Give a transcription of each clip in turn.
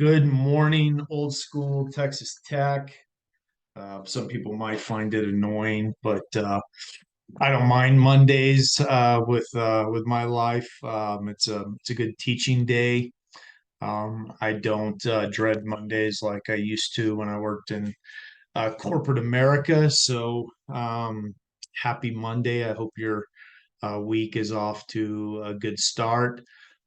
Good morning, old school Texas Tech. Some people might find it annoying, but I don't mind Mondays with my life. It's a good teaching day. I don't dread Mondays like I used to when I worked in corporate America. So happy Monday. I hope your week is off to a good start.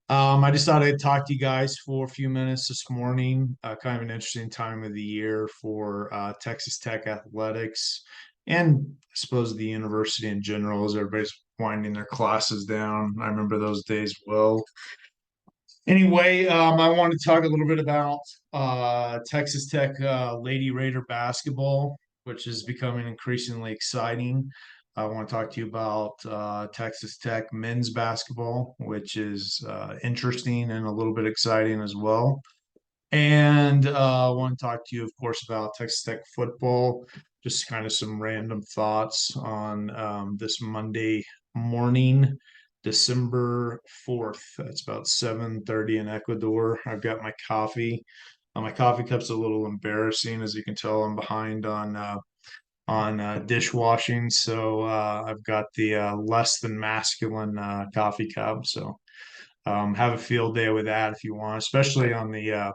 I just thought I'd talk to you guys for a few minutes this morning. Kind of an interesting time of the year for Texas Tech athletics and I suppose the university in general as everybody's winding their classes down. I remember those days well. Anyway, I want to talk a little bit about Texas Tech Lady Raider basketball, which is becoming increasingly exciting. I want to talk to you about Texas Tech men's basketball, which is interesting and a little bit exciting as well. And I want to talk to you, of course, about Texas Tech football, just kind of some random thoughts on this Monday morning, December 4th. It's about 7:30 in Ecuador. I've got my coffee. My coffee cup's a little embarrassing, as you can tell. I'm behind on dishwashing, so I've got the less than masculine coffee cup. So have a field day with that if you want, especially on the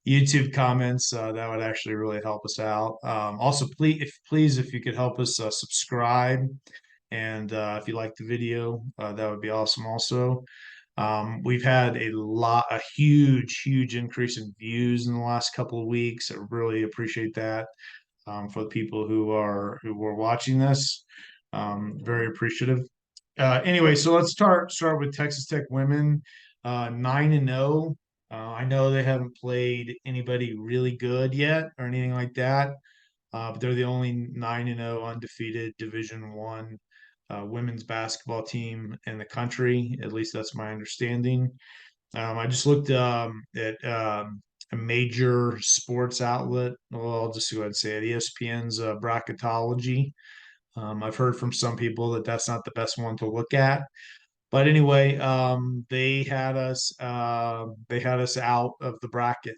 YouTube comments. That would actually really help us out. Also, please, if you could help us subscribe, and if you like the video, that would be awesome. Also, we've had a huge increase in views in the last couple of weeks. I really appreciate that for the people who are watching this. Very appreciative. Anyway, so let's start with Texas Tech women, 9-0. I know they haven't played anybody really good yet or anything like that, but they're the only 9-0 undefeated Division One women's basketball team in the country. At least that's my understanding. I just looked at a major sports outlet. Well, I'll just go ahead and say it, ESPN's bracketology. I've heard from some people that that's not the best one to look at. But anyway, they had us out of the bracket.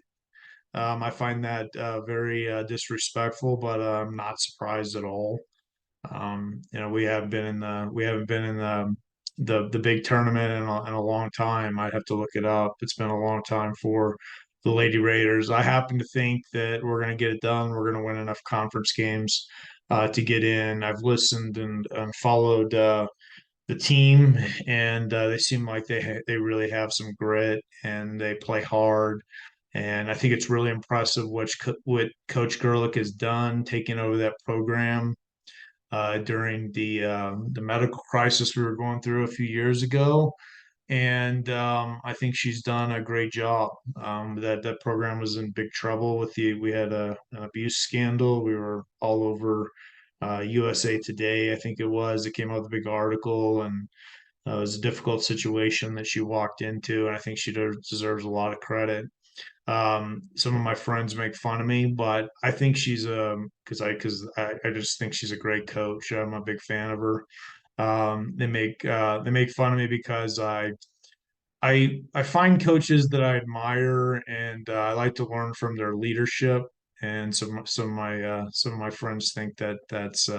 I find that very disrespectful, but I'm not surprised at all. We haven't been in the big tournament in a long time. I'd have to look it up. It's been a long time for the Lady Raiders. I happen to think that we're going to get it done. We're going to win enough conference games to get in. I've listened and followed the team, and they seem like they really have some grit and they play hard. And I think it's really impressive what Coach Gerlich has done, taking over that program during the medical crisis we were going through a few years ago. And I think she's done a great job. That program was in big trouble we had an abuse scandal. We were all over USA Today, I think it was. It came out with a big article, and it was a difficult situation that she walked into, and I think she deserves a lot of credit. Some of my friends make fun of me, but I think she's because I just think she's a great coach. I'm a big fan of her. They make fun of me because I find coaches that I admire, and I like to learn from their leadership. And some of my friends think that that's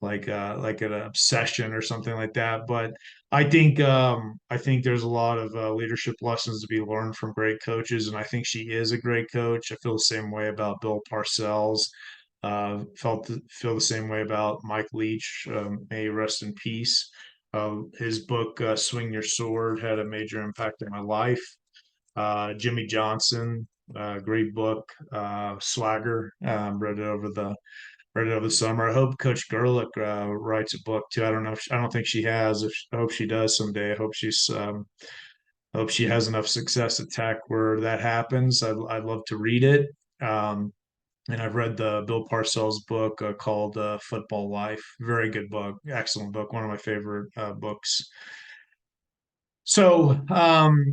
like an obsession or something like that. But I think there's a lot of leadership lessons to be learned from great coaches, and I think she is a great coach. I feel the same way about Bill Parcells. Feel the same way about Mike Leach. May he rest in peace. His book "Swing Your Sword" had a major impact on my life. Jimmy Johnson, great book. Swagger, read it over the summer. I hope Coach Gerlich writes a book too. I don't know. I don't think she has. I hope she does someday. I hope she has enough success at Tech where that happens. I'd love to read it. Um, and I've read the Bill Parcells book called Football Life. Very good book. Excellent book. One of my favorite books. So,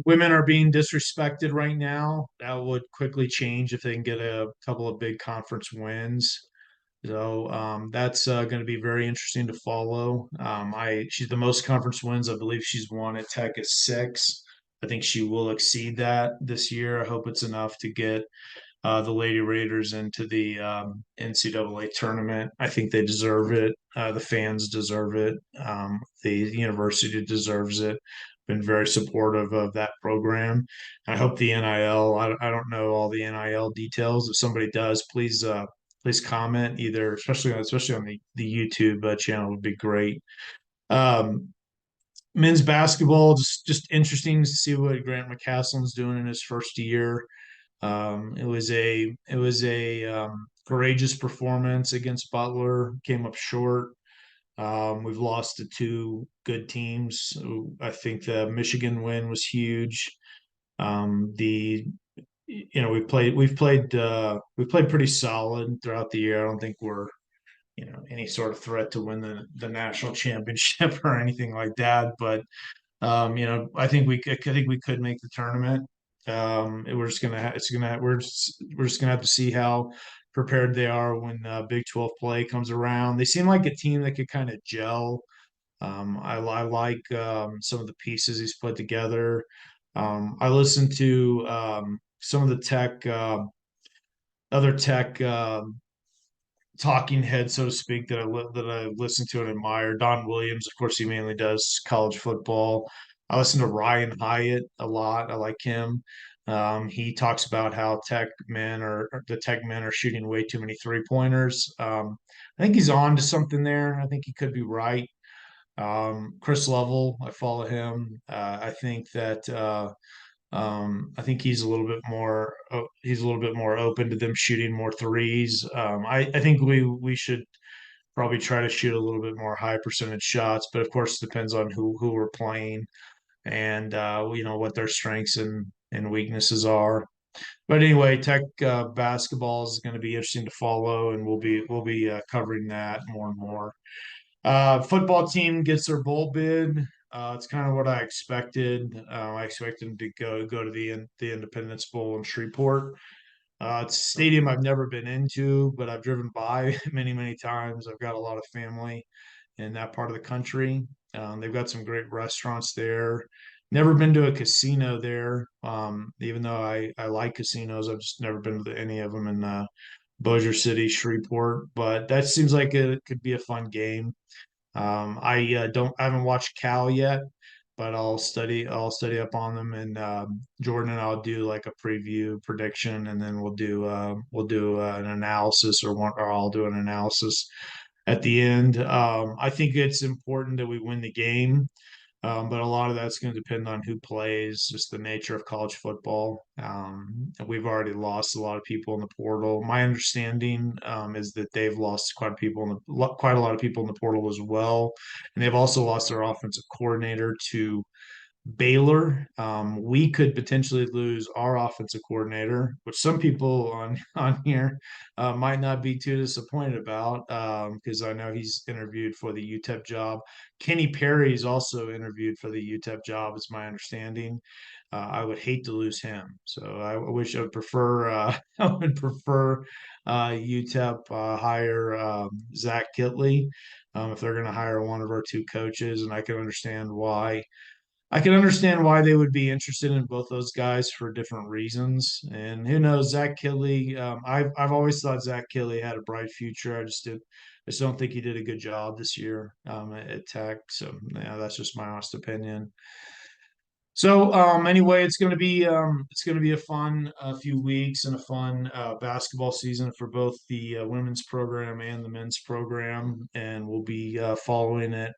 women are being disrespected right now. That would quickly change if they can get a couple of big conference wins. So that's going to be very interesting to follow. She's the most conference wins. I believe she's won at Tech is six. I think she will exceed that this year. I hope it's enough to get the Lady Raiders into the NCAA tournament. I think they deserve it. The fans deserve it. The university deserves it. Been very supportive of that program. I hope the NIL. I don't know all the NIL details. If somebody does, please comment either, especially on the YouTube channel would be great. Um, Men's basketball just interesting to see what Grant McCaslin's doing in his first year. It was a courageous performance against Butler. Came up short. We've lost to two good teams. I think the Michigan win was huge. The we've played pretty solid throughout the year. I don't think we're any sort of threat to win the national championship or anything like that. But I think we could make the tournament. We're just gonna ha- it's gonna we're just gonna have to see how prepared they are when Big 12 play comes around. They seem like a team that could kind of gel. I like some of the pieces he's put together. I listened to some of the other tech talking head, so to speak, that I listen to and admire. Don Williams, of course, he mainly does college football. I listen to Ryan Hyatt a lot. I like him. He talks about how the tech men are shooting way too many 3 pointers. I think he's on to something there. I think he could be right. Chris Lovell, I follow him. I think he's a little bit more open to them shooting more threes. I think we should probably try to shoot a little bit more high percentage shots, but of course it depends on who we're playing and what their strengths and weaknesses are. But anyway, Tech basketball is going to be interesting to follow, and we'll be covering that more and more. Football team gets their bowl bid. It's kind of what I expected. I expected them to go to the Independence Bowl in Shreveport. It's a stadium I've never been into, but I've driven by many times. I've got a lot of family in that part of the country. They've got some great restaurants there. Never been to a casino there. Even though I like casinos, I've just never been to any of them in Bossier City, Shreveport. But that seems like it could be a fun game. I haven't watched Cal yet, but I'll study up on them, and Jordan and I'll do like a preview prediction, and then we'll do an analysis, or I'll do an analysis at the end. I think it's important that we win the game. But a lot of that's going to depend on who plays, just the nature of college football. We've already lost a lot of people in the portal. My understanding is that they've lost quite a lot of people in the portal as well, and they've also lost their offensive coordinator to Baylor. We could potentially lose our offensive coordinator, which some people on here might not be too disappointed about, because I know he's interviewed for the UTEP job. Kenny Perry's also interviewed for the UTEP job, is my understanding. I would hate to lose him, so I wish I would prefer I would prefer UTEP hire Zach Kitley if they're going to hire one of our two coaches, and I can understand why they would be interested in both those guys for different reasons. And who knows, Zach Killy. I've always thought Zach Killy had a bright future. I just don't think he did a good job this year at Tech. So yeah, that's just my honest opinion. So anyway, it's gonna be a fun few weeks and a fun basketball season for both the women's program and the men's program, and we'll be following it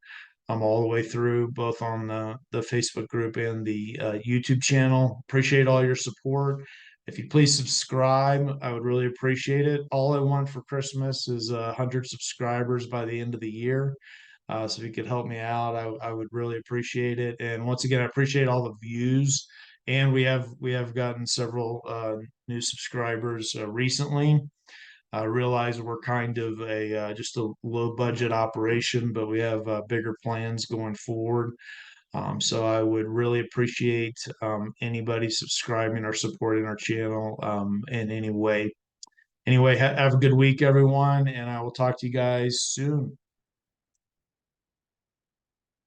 all the way through, both on the Facebook group and the YouTube channel. Appreciate all your support. If you please subscribe, I would really appreciate it. All I want for Christmas is 100 subscribers by the end of the year. So if you could help me out, I would really appreciate it. And once again, I appreciate all the views. And we have gotten several new subscribers recently. I realize we're kind of a just a low budget operation, but we have bigger plans going forward. So I would really appreciate anybody subscribing or supporting our channel in any way. Anyway, have a good week, everyone, and I will talk to you guys soon.